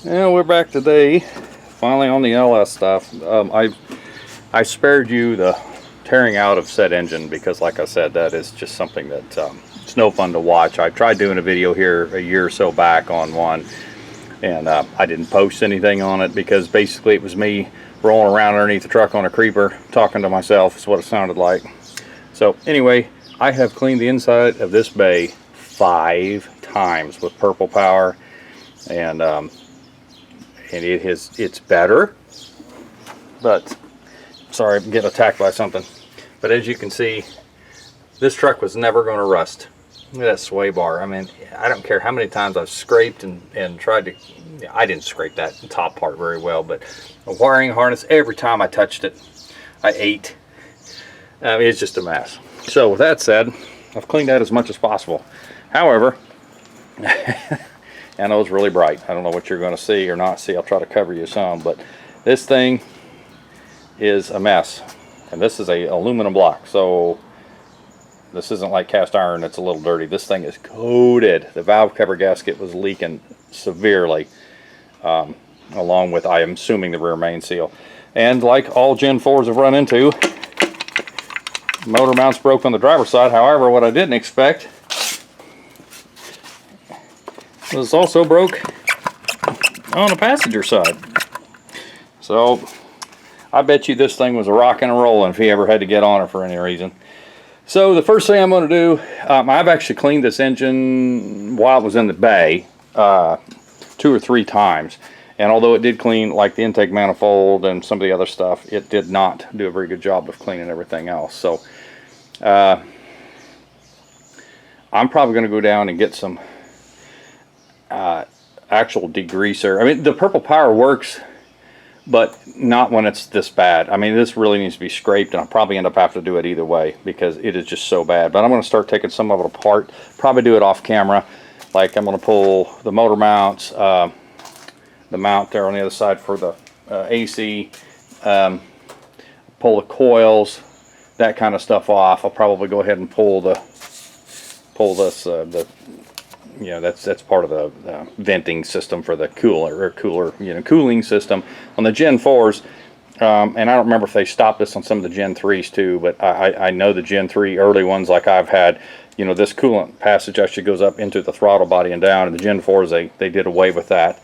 Yeah, we're back today, finally on the LS stuff. I spared you the tearing out of said engine because, like I said, that is just something that it's no fun to watch. I tried doing a video here a year or so back on one, and I didn't post anything on it because basically it was me rolling around underneath the truck on a creeper talking to myself is what it sounded like. So anyway, I have cleaned the inside of this bay 5 times with Purple Power, and it's better, but sorry, I'm getting attacked by something. But as you can see, this truck was never going to rust. Look at that sway bar. I mean, I don't care how many times I've scraped and tried to, I didn't scrape that top part very well, but a wiring harness, every time I touched it, I ate. It's just a mess. So with that said, I've cleaned that as much as possible. However, I know it's really bright. I don't know what you're going to see or not see. I'll try to cover you some, but this thing is a mess. And this is a aluminum block, so this isn't like cast iron. It's a little dirty. This thing is coated. The valve cover gasket was leaking severely, along with, I am assuming, the rear main seal. And like all Gen 4s have run into, motor mounts broke on the driver's side. However, what I didn't expect was also broke on the passenger side. So I bet you this thing was a rocking and rolling if he ever had to get on it for any reason. So the first thing I'm going to do, I've actually cleaned this engine while it was in the bay 2 or 3 times, and although it did clean like the intake manifold and some of the other stuff, it did not do a very good job of cleaning everything else. So I'm probably going to go down and get some actual degreaser. I mean, the Purple Power works, but not when it's this bad. I mean, this really needs to be scraped, and I'll probably end up having to do it either way because it is just so bad. But I'm going to start taking some of it apart, probably do it off camera. Like I'm going to pull the motor mounts, the mount there on the other side for the AC, pull the coils, that kind of stuff off. I'll probably go ahead and pull this you know, that's part of the venting system for the cooling system on the Gen 4s. And I don't remember if they stopped this on some of the Gen 3s too, but I know the Gen 3 early ones, like I've had, you know, this coolant passage actually goes up into the throttle body and down, and the Gen 4s, they did away with that.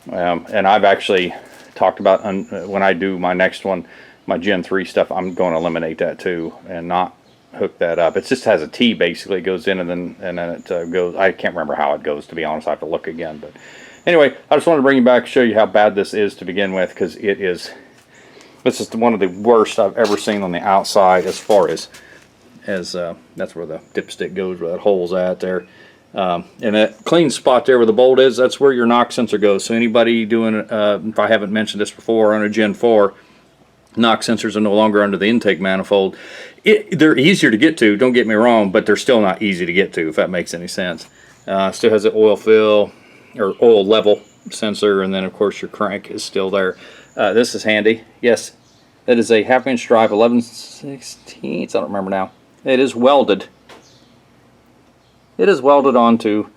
And I've actually talked about when I do my next one, my Gen 3 stuff, I'm going to eliminate that too and not hook that up. It just has a T, basically. It goes in and then it goes. I can't remember how it goes, to be honest. I have to look again. But anyway, I just wanted to bring you back, show you how bad this is to begin with, because this is one of the worst I've ever seen on the outside, as far as that's where the dipstick goes, where that hole's at there. And that clean spot there where the bolt is, that's where your knock sensor goes. So anybody doing, if I haven't mentioned this before, on a Gen 4, knock sensors are no longer under the intake manifold. They're easier to get to, don't get me wrong, but they're still not easy to get to, if that makes any sense. Still has an oil fill or oil level sensor, and then of course your crank is still there. This is handy. Yes, that is a 1/2-inch drive, 11/16. I don't remember now. It is welded. It is welded onto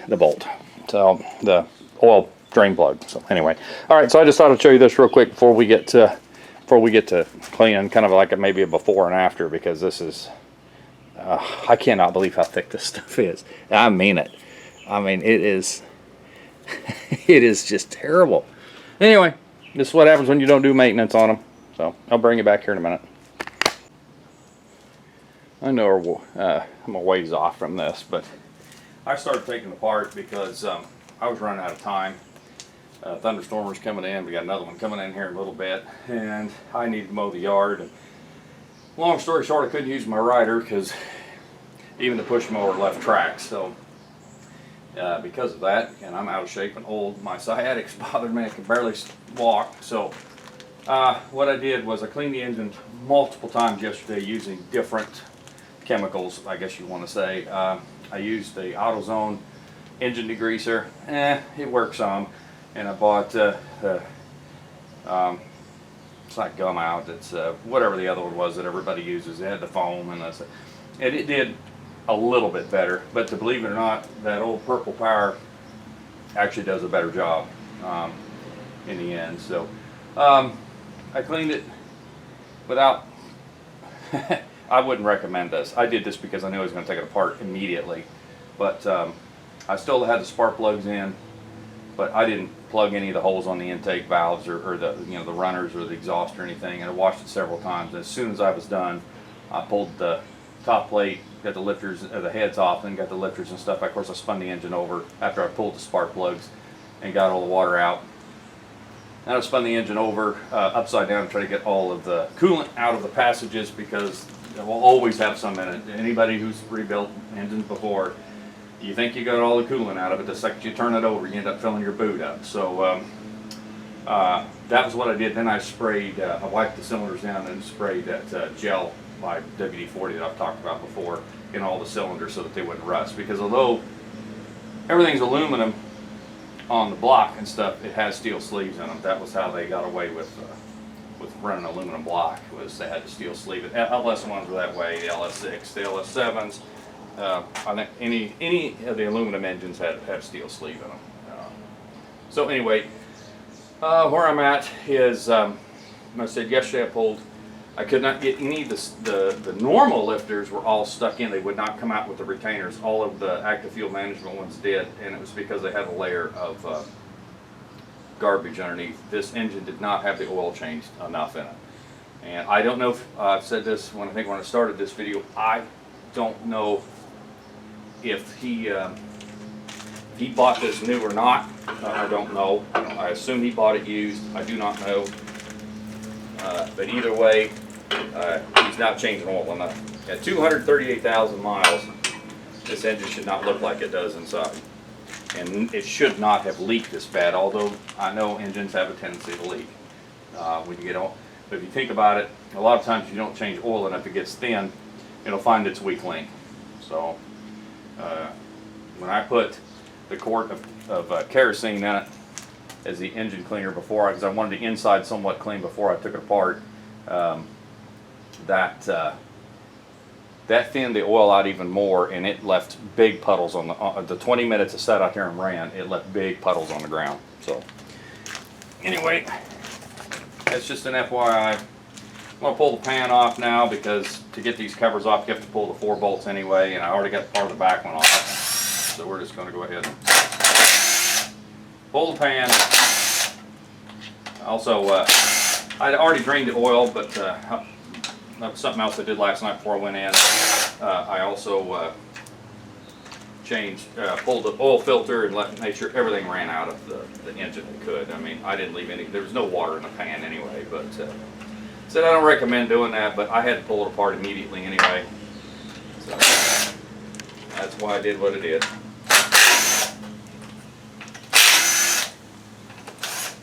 the bolt, so the oil drain plug. So anyway, all right. So I just thought I'd show you this real quick before we get to cleaning, kind of like maybe a before and after, because this is I cannot believe how thick this stuff is. I mean it. I mean, it is it is just terrible. Anyway, this is what happens when you don't do maintenance on them. So I'll bring you back here in a minute. I know I'm a ways off from this, but I started taking it apart because I was running out of time. Thunderstormers coming in. We got another one coming in here in a little bit, and I needed to mow the yard. And long story short, I couldn't use my rider because even the push mower left tracks. So because of that, and I'm out of shape and old, my sciatics bothered me. I could barely walk. So what I did was I cleaned the engine multiple times yesterday using different chemicals, I guess you want to say. I used the AutoZone engine degreaser. It works some. And I bought it's not gum out, it's whatever the other one was that everybody uses. It had the foam, and it did a little bit better, but to believe it or not, that old Purple Power actually does a better job. in the end. So I cleaned it without. I wouldn't recommend this. I did this because I knew I was going to take it apart immediately, but I still had the spark plugs in, but I didn't plug any of the holes on the intake valves or the the runners or the exhaust or anything. And I washed it several times. As soon as I was done, I pulled the top plate, got the lifters, the heads off, and got the lifters and stuff. Of course, I spun the engine over after I pulled the spark plugs and got all the water out. Then I spun the engine over upside down to try to get all of the coolant out of the passages, because we'll always have some in it. Anybody who's rebuilt engines before, you think you got all the coolant out of it, the second you turn it over, you end up filling your boot up. So that was what I did. Then I sprayed, I wiped the cylinders down and sprayed that gel by WD-40 that I've talked about before in all the cylinders so that they wouldn't rust. Because although everything's aluminum on the block and stuff, it has steel sleeves in them. That was how they got away with running aluminum block, was they had to steel sleeve it. LS1s were that way, the LS6, the LS7s. I think any of the aluminum engines have steel sleeve in them. So anyway, where I'm at is, I said yesterday I pulled. I could not get any of the normal lifters were all stuck in. They would not come out with the retainers. All of the active fuel management ones did, and it was because they had a layer of garbage underneath. This engine did not have the oil changed enough in it. And I don't know if I've said this when I started this video. I don't know if he bought this new or not. I don't know. I assume he bought it used. I do not know. But either way, he's not changing oil enough. At 238,000 miles, this engine should not look like it does inside. And it should not have leaked this bad, although I know engines have a tendency to leak when you get on. But if you think about it, a lot of times you don't change oil enough, it gets thin, it'll find its weak link. So when I put the quart of kerosene in it as the engine cleaner before, because I wanted the inside somewhat clean before I took it apart, that thinned the oil out even more, and it left big puddles on the 20 minutes it sat out there and ran. It left big puddles on the ground. So anyway, that's just an FYI. I'm going to pull the pan off now, because to get these covers off you have to pull the 4 bolts anyway, and I already got part of the back one off. So we're just going to go ahead and pull the pan. Also, I'd already drained the oil, but that was something else I did last night before I went in. I also pulled the oil filter and made sure everything ran out of the engine it could. I mean, I didn't leave any, there was no water in the pan anyway, but said I don't recommend doing that, but I had to pull it apart immediately anyway. So that's why I did what I did.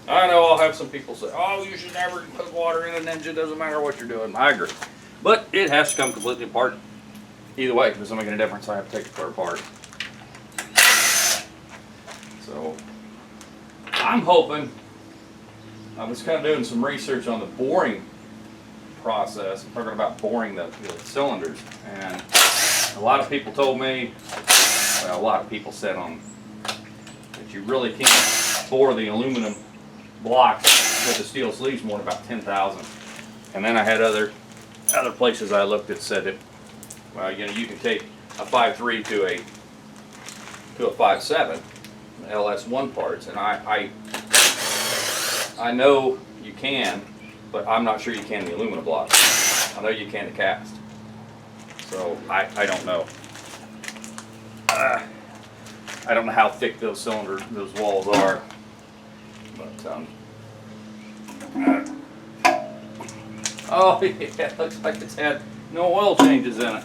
I know I'll have some people say, oh, you should never put water in an engine, doesn't matter what you're doing. I agree. But it has to come completely apart. Either way, if it doesn't make any difference, I have to take the car apart. So, I'm hoping, I was kind of doing some research on the boring process. I'm talking about boring the cylinders. And a lot of people told me, well, a lot of people said that you really can't bore the aluminum blocks with the steel sleeves more than about 10,000. And then I had other places I looked at said that, well, you can take a 5.3 to a 5.7 LS1 parts, and I know you can, but I'm not sure you can the aluminum blocks. I know you can the cast, so I don't know. I don't know how thick those walls are. But, oh yeah, it looks like it's had no oil changes in it.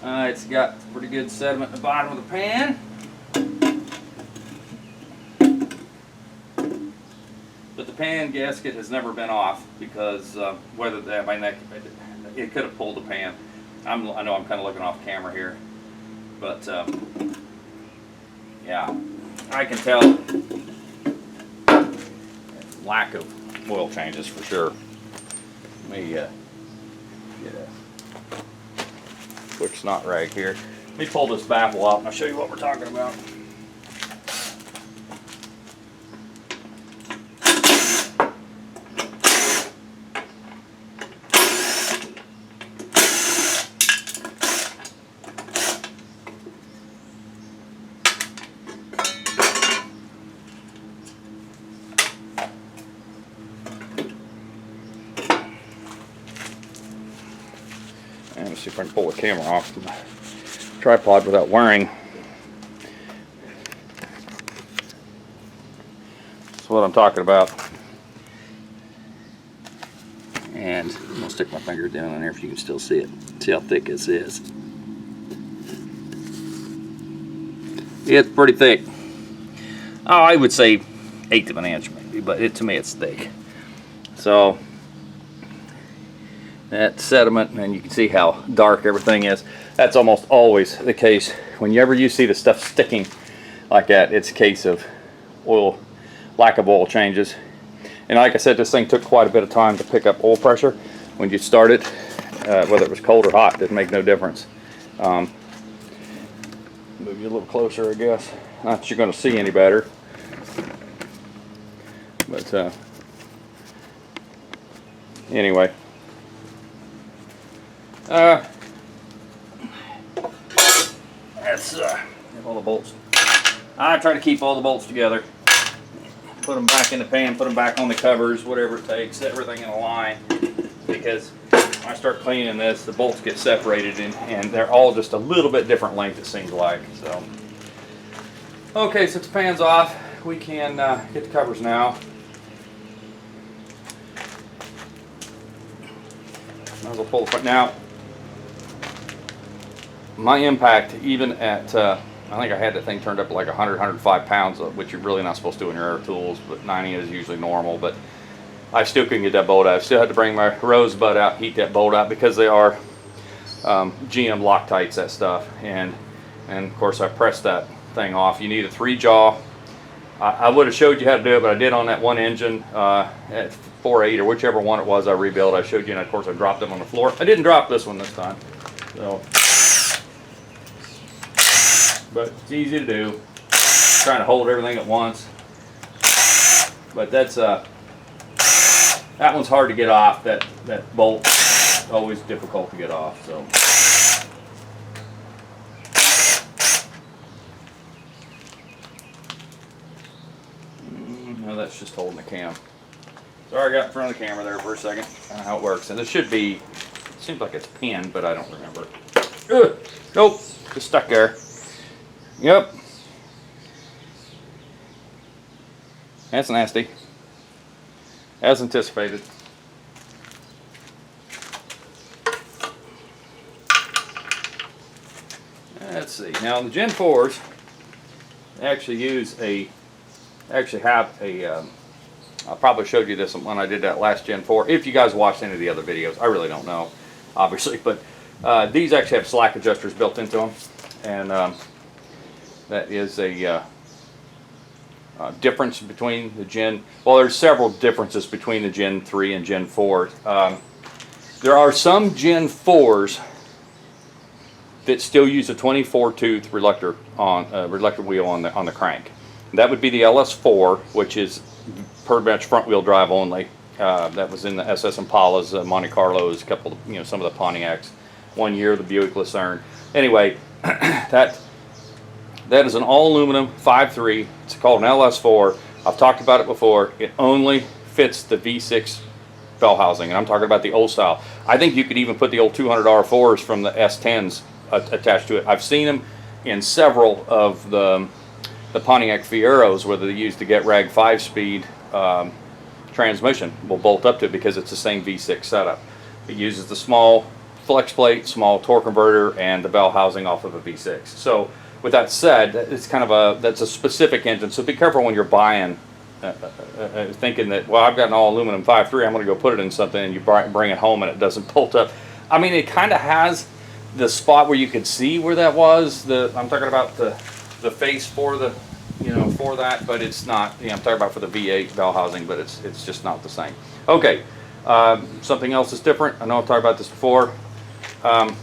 It's got pretty good sediment at the bottom of the pan. But the pan gasket has never been off, because it could have pulled the pan. I know I'm kind of looking off camera here, but yeah, I can tell lack of oil changes for sure. Let me get a quick snot rag here. Let me pull this baffle off and I'll show you what we're talking about. Let's see if I can pull the camera off my tripod without wearing. That's what I'm talking about. And I'm going to stick my finger down in there if you can still see it. See how thick this is. It's pretty thick. Oh, I would say 1/8 of an inch maybe, but to me it's thick. So that sediment, and you can see how dark everything is. That's almost always the case. Whenever you see the stuff sticking like that, it's a case of oil, lack of oil changes. And like I said, this thing took quite a bit of time to pick up oil pressure. When you start it, whether it was cold or hot, didn't make no difference. Move you a little closer, I guess. Not that you're going to see any better. But anyway. That's all the bolts. I try to keep all the bolts together. Put them back in the pan, put them back on the covers, whatever it takes, set everything in a line. Because when I start cleaning this, the bolts get separated and they're all just a little bit different length, it seems like. So, okay, since the pan's off, we can get the covers now. Might as well pull the front. Now, my impact, even at, I think I had that thing turned up like 100, 105 pounds, which you're really not supposed to do in your air tools, but 90 is usually normal. But I still couldn't get that bolt out. I still had to bring my rosebud out, heat that bolt out, because they are GM Loctites, that stuff. And of course, I pressed that thing off. You need a 3-jaw. I would have showed you how to do it, but I did on that one engine at 4.8 or whichever one it was I rebuilt. I showed you, and of course I dropped them on the floor. I didn't drop this one this time. So, but it's easy to do. Trying to hold everything at once. But that's that one's hard to get off. That bolt is always difficult to get off. So. No, that's just holding the cam. Sorry, I got in front of the camera there for a second. I don't know how it works. And this should be, it seems like it's pinned, but I don't remember. Ugh. Nope, just stuck there. Yep. That's nasty. As anticipated. Let's see. Now the Gen 4s actually have a I probably showed you this when I did that last Gen 4. If you guys watched any of the other videos, I really don't know, obviously, but these actually have slack adjusters built into them, and that is a difference between the Gen. Well, there's several differences between the Gen 3 and Gen 4. There are some Gen 4s that still use a 24-tooth reluctor wheel on the crank. That would be the LS4, which is pretty much front-wheel drive only. That was in the SS Impalas, Monte Carlos, a couple of, some of the Pontiacs. One year, the Buick Lucerne. Anyway, that is an all-aluminum 5.3. It's called an LS4. I've talked about it before. It only fits the V6 bell housing, and I'm talking about the old style. I think you could even put the old $200 4s from the S10s attached to it. I've seen them in several of the Pontiac Fieros where they use the Get Rag 5-speed transmission will bolt up to it because it's the same V6 setup. It uses the small flex plate, small torque converter, and the bell housing off of a V6. So with that said, it's kind of that's a specific engine. So be careful when you're buying, thinking that, well, I've got an all aluminum 5.3, I'm going to go put it in something, and you bring it home and it doesn't bolt up. I mean, it kind of has the spot where you could see where that was. I'm talking about the face for the, for that, but it's not. I'm talking about for the V8 bell housing, but it's just not the same. Okay, something else is different. I know I've talked about this before. And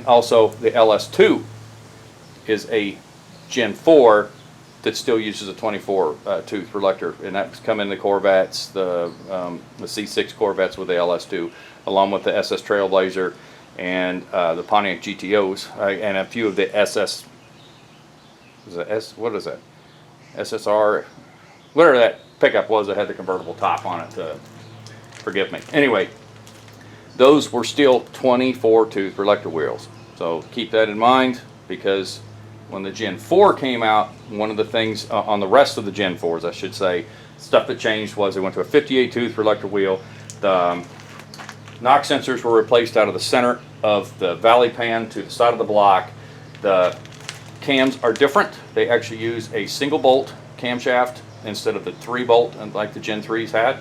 also the LS2 is a Gen 4 that still uses a 24-tooth reluctor, and that's come in the Corvettes, the C6 Corvettes with the LS2, along with the SS Trailblazer and the Pontiac GTOs, and a few of the SS. What is that? SSR, whatever that pickup was that had the convertible top on it. Forgive me. Anyway, those were still 24 tooth relector wheels. So keep that in mind, because when the Gen 4 came out, one of the things on the rest of the Gen 4s, I should say, stuff that changed was they went to a 58 tooth relector wheel. The knock sensors were replaced out of the center of the valley pan to the side of the block. The cams are different. They actually use a single bolt camshaft instead of the 3-bolt like the Gen 3s had.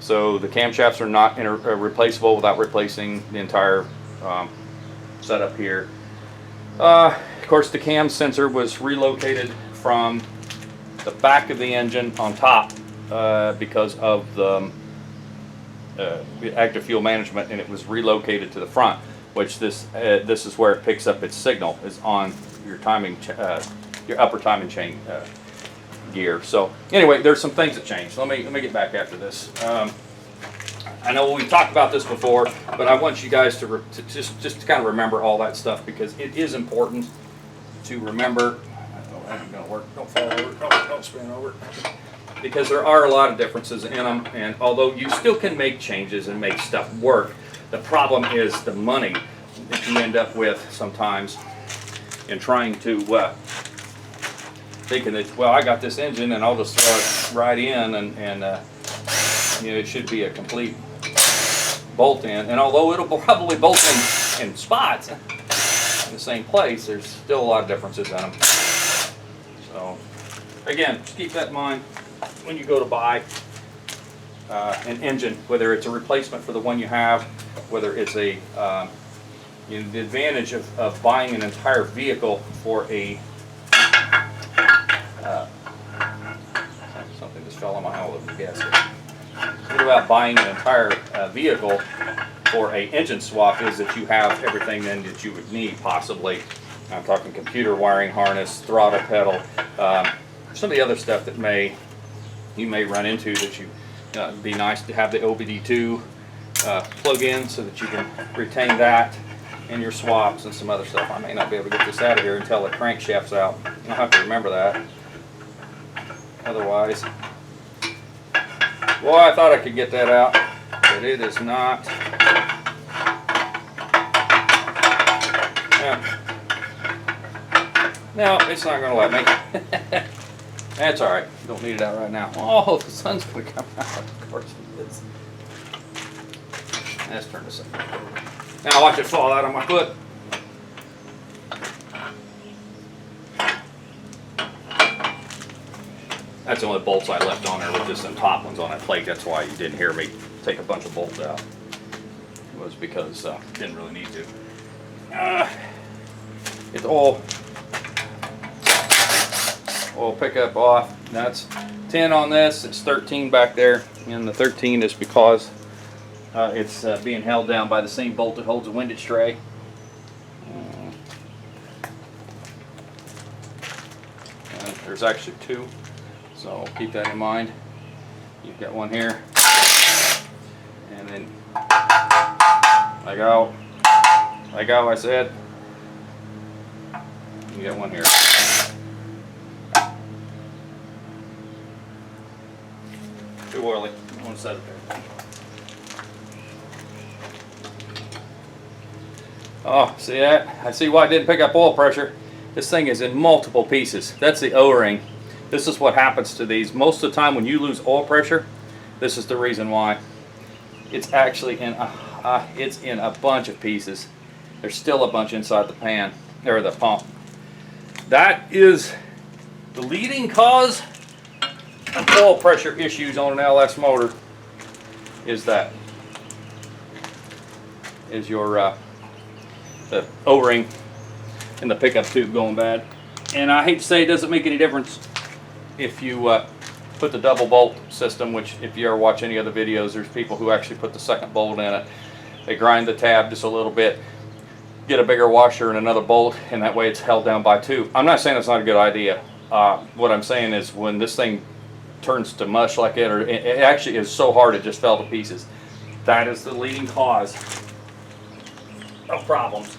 So the camshafts are not replaceable without replacing the entire setup here. Of course, the cam sensor was relocated from the back of the engine on top because of the active fuel management, and it was relocated to the front, which this is where it picks up its signal, is on your timing, your upper timing chain gear. So anyway, there's some things that changed. Let me get back after this. I know we've talked about this before, but I want you guys to just kind of remember all that stuff, because it is important to remember. Oh, that ain't gonna work. Don't fall over. Don't spin over. Because there are a lot of differences in them, and although you still can make changes and make stuff work, the problem is the money that you end up with sometimes in trying to thinking that, well, I got this engine and I'll just throw it right in, and you know, it should be a complete bolt in. And although it'll probably bolt in spots in the same place, there's still a lot of differences in them. So again, just keep that in mind when you go to buy an engine, whether it's a replacement for the one you have, whether it's a you know, the advantage of buying an entire vehicle for a something just fell on my eye with the gasket. What about buying an entire vehicle for a engine swap is that you have everything then that you would need possibly. I'm talking computer wiring harness, throttle pedal, some of the other stuff that you may run into that you it'd be nice to have the OBD2 plug in so that you can retain that in your swaps and some other stuff. I may not be able to get this out of here until the crankshaft's out. I'll have to remember that. Otherwise, well, I thought I could get that out, but it is not. No, it's not going to let me. That's all right. Don't need it out right now. Oh, the sun's going to come out. Of course it is. Let's turn this up. Now watch it fall out on my foot. That's the only bolts I left on there, with just some top ones on that plate. That's why you didn't hear me take a bunch of bolts out. It was because I didn't really need to. It's all pickup off. That's 10 on this. It's 13 back there, and the 13 is because it's being held down by the same bolt that holds the windage tray. And there's actually 2, so keep that in mind. You've got one here, and then like how I said, you got one here. Too oily. I want to set it there. Oh, see that? I see why it didn't pick up oil pressure. This thing is in multiple pieces. That's the O-ring. This is what happens to these. Most of the time when you lose oil pressure, this is the reason why. It's actually in a bunch of pieces. There's still a bunch inside the pan, or the pump. That is the leading cause of oil pressure issues on an LS motor. Is your the O-ring and the pickup tube going bad. And I hate to say it doesn't make any difference if you put the double bolt system, which if you ever watch any other videos, there's people who actually put the second bolt in it. They grind the tab just a little bit, get a bigger washer and another bolt, and that way it's held down by 2. I'm not saying it's not a good idea. What I'm saying is when this thing turns to mush like it, or it actually is so hard it just fell to pieces, that is the leading cause of problems.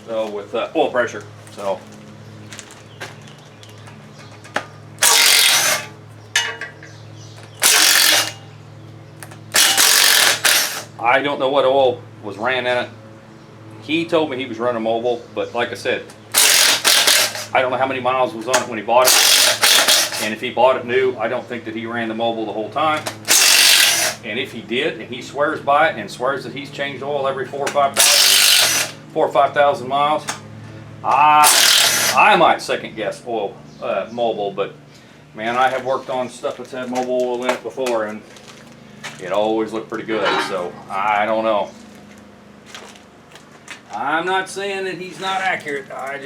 So with oil pressure, so I don't know what oil was ran in it. He told me he was running mobile, but like I said, I don't know how many miles was on it when he bought it. And if he bought it new, I don't think that he ran the mobile the whole time. And if he did, and he swears by it and swears that he's changed oil every 4 or 5,000 miles, I might second guess oil mobile. But man, I have worked on stuff that's had mobile oil in it before, and it always looked pretty good. So I don't know. I'm not saying that he's not accurate. I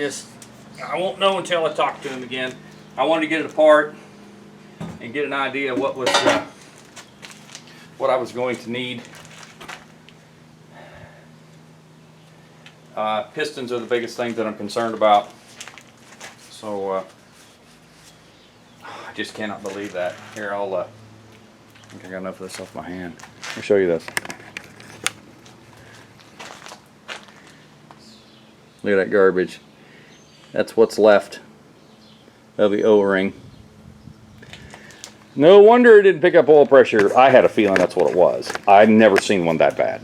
won't know until I talk to him again. I wanted to get it apart and get an idea of what I was going to need. Pistons are the biggest thing that I'm concerned about. So I just cannot believe that. Here, I think I got enough of this off my hand. Let me show you this. Look at that garbage. That's what's left of the O-ring. No wonder it didn't pick up oil pressure. I had a feeling that's what it was. I've never seen one that bad.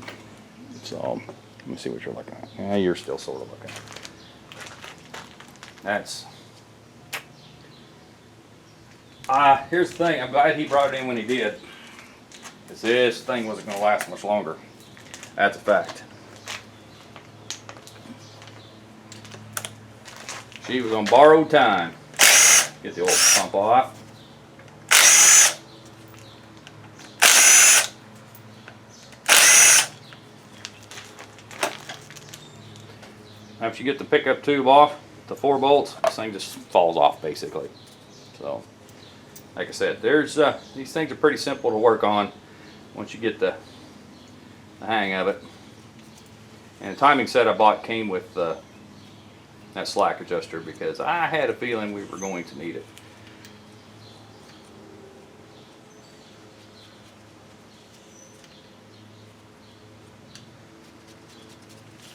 So, let me see what you're looking at. Yeah, you're still sort of looking. Here's the thing. I'm glad he brought it in when he did, because this thing wasn't going to last much longer. That's a fact. She was on borrowed time. Get the oil pump off. Now if you get the pickup tube off, the 4 bolts, this thing just falls off basically. So, like I said, these things are pretty simple to work on once you get the hang of it. And the timing set I bought came with that slack adjuster, because I had a feeling we were going to need it.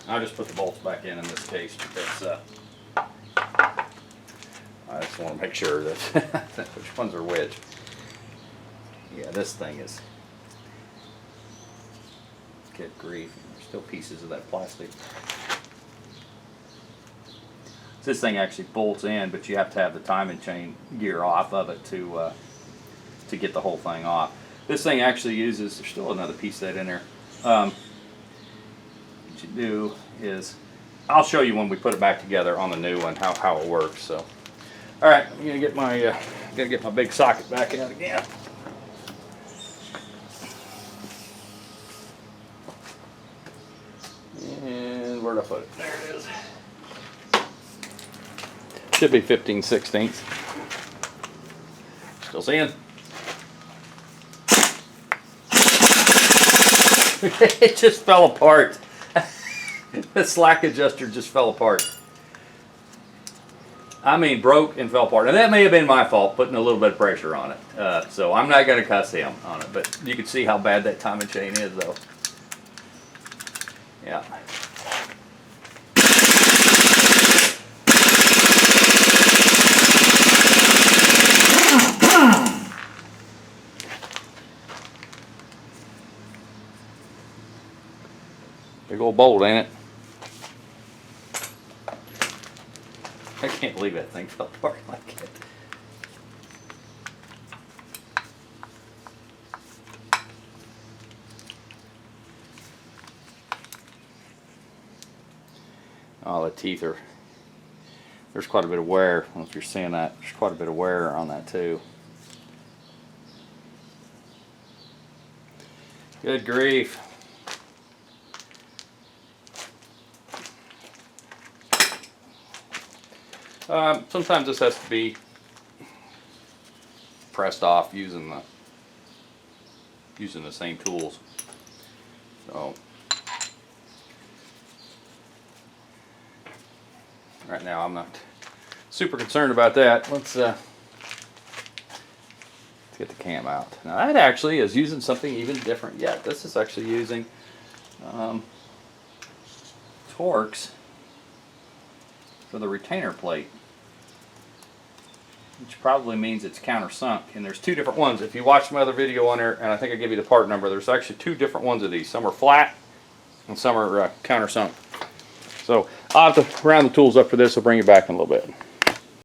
I'll just put the bolts back in this case, because I just want to make sure that which ones are which. Yeah, this thing is, good grief, there's still pieces of that plastic. This thing actually bolts in, but you have to have the timing chain gear off of it to get the whole thing off. This thing actually uses, there's still another piece of that in there. What you do is, I'll show you when we put it back together on the new one how it works. So, all right, I'm gonna get my big socket back out again. And where'd I put it? There it is. Should be 15/16. Still seeing? It just fell apart. The slack adjuster just fell apart. I mean, broke and fell apart. And that may have been my fault, putting a little bit of pressure on it. So I'm not going to cuss him on it. But you can see how bad that timing chain is, though. Yeah. Big old bolt, ain't it? I can't believe that thing fell apart like it. Oh, the teeth are, there's quite a bit of wear. I don't know if you're seeing that. There's quite a bit of wear on that too. Good grief. Sometimes this has to be pressed off using the same tools. So right now I'm not super concerned about that. Let's get the cam out. Now that actually is using something even different yet. This is actually using Torx for the retainer plate. which probably means it's countersunk. And there's two different ones. If you watch my other video on there, and I think I give you the part number, there's actually two different ones of these. Some are flat and some are countersunk. So I'll have to round the tools up for this. I'll bring you back in a little bit.